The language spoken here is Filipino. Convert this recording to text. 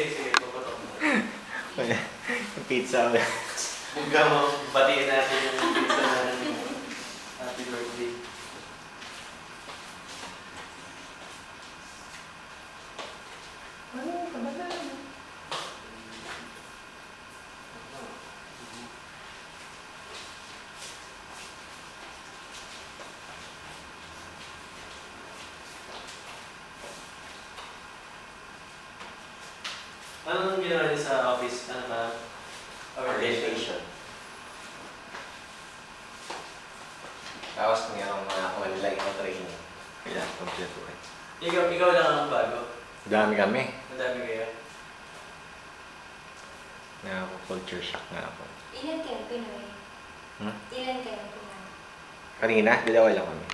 sige, puputok mo. Yung pizza ulit. Hanggang batiin natin yung pizza na happy birthday. Ano? Kamala na. Anong ginawa niyo sa office? Ano ba? Orientation. Tapos mayroong mga online na training. Kailangan kompletuhin. Ikaw lang ang bago. Dami kami. Madami kayo. Culture shock nga ako. Ilan kayo Pinoy? Hmm? Ilan kayo Pinoy? Kanina, dalawa lang kami.